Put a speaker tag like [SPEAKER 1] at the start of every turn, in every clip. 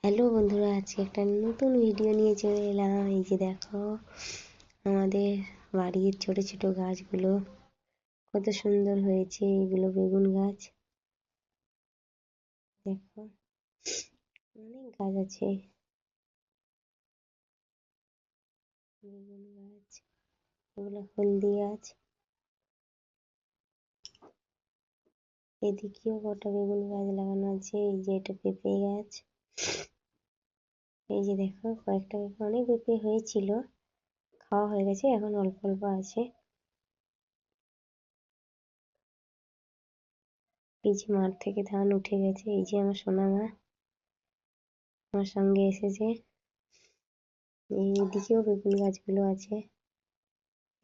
[SPEAKER 1] Hello বন্ধুরা, আজকে একটা নতুন ভিডিও নিয়ে চলে এলাম। এই যে দেখো আমাদের বাড়ির ছোট ছোট গাছগুলো কত সুন্দর হয়েছে। এইগুলো বেগুন গাছ। দেখো অনেক গাছ আছে, বেগুন গাছ, এগুলো হলদি গাছ। এদিকেও কটা বেগুন গাছ লাগানো আছে। এই যে এটা পেঁপে গাছ। এই যে দেখো কয়েকটা পেঁপে, অনেক পেঁপে হয়েছিল, খাওয়া হয়ে গেছে, এখন অল্প অল্প আছে। এই যে মাঠ থেকে ধান উঠে গেছে। এই যে আমার সোনা মা আমার সঙ্গে এসেছে। এইদিকেও বেগুন গাছগুলো আছে।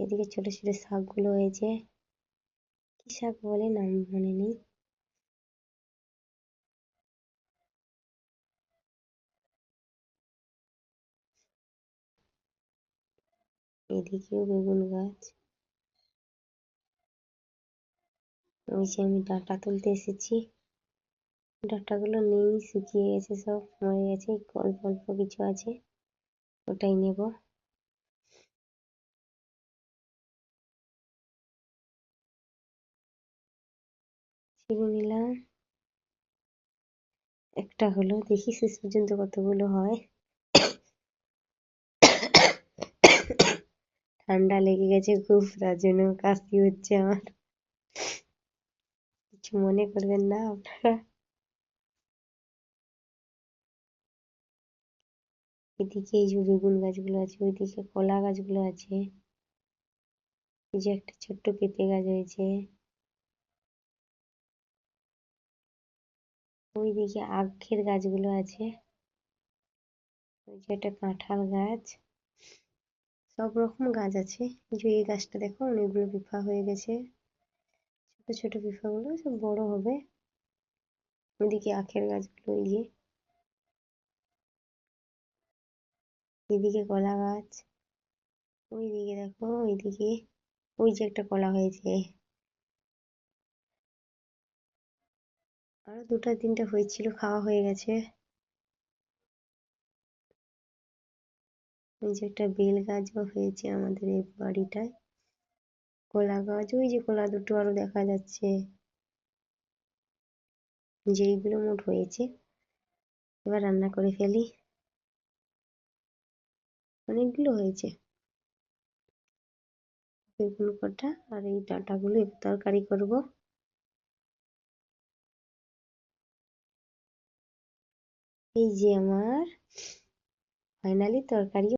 [SPEAKER 1] এদিকে ছোট ছোট শাকগুলো হয়েছে। কি শাক বলে নাম মনে নেই। এদিকেও বেগুন গাছ। ওই যে আমি ডাঁটা তুলতে এসেছি, ডাঁটাগুলো নেই, শুকিয়ে গেছে, সব মরে গেছে, অল্প অল্প কিছু আছে, ওটাই নেব। ছিঁড়ে নিলাম, একটা হলো, দেখি শেষ পর্যন্ত কতগুলো হয়। ঠান্ডা লেগে গেছে খুব, তার জন্য কাশি হচ্ছে আমার, কিছু মনে করবেন না আপনারা। এদিকে এই যে বেগুন গাছগুলো আছে, ওইদিকে কলা গাছগুলো আছে। এই যে একটা ছোট্ট পেঁপে গাছ হয়েছে। ওইদিকে আখের গাছগুলো আছে। ওই যে একটা কাঁঠাল গাছ, সব রকম গাছ আছে। যে এই গাছটা দেখো অনেকগুলো পিঁপা হয়ে গেছে, ছোট ছোট পিঁপাগুলো সব বড় হবে। ওইদিকে আখের গাছগুলো, এই যে এদিকে কলা গাছ, ওইদিকে দেখো, ওইদিকে ওই যে একটা কলা হয়েছে, আরো দুটা তিনটা হয়েছিল, খাওয়া হয়ে গেছে। ওই যে একটা বেল গাছও হয়েছে আমাদের এই বাড়িটায়। কলা গাছ, ওই যে কলা দুটো আরো দেখা যাচ্ছে। যেইগুলো মোট হয়েছে, এবার রান্না করে ফেলি। অনেকগুলো হয়েছে বেগুন কটা, আর এই ডাঁটাগুলো তরকারি করব। এই যে আমার ফাইনালি তরকারি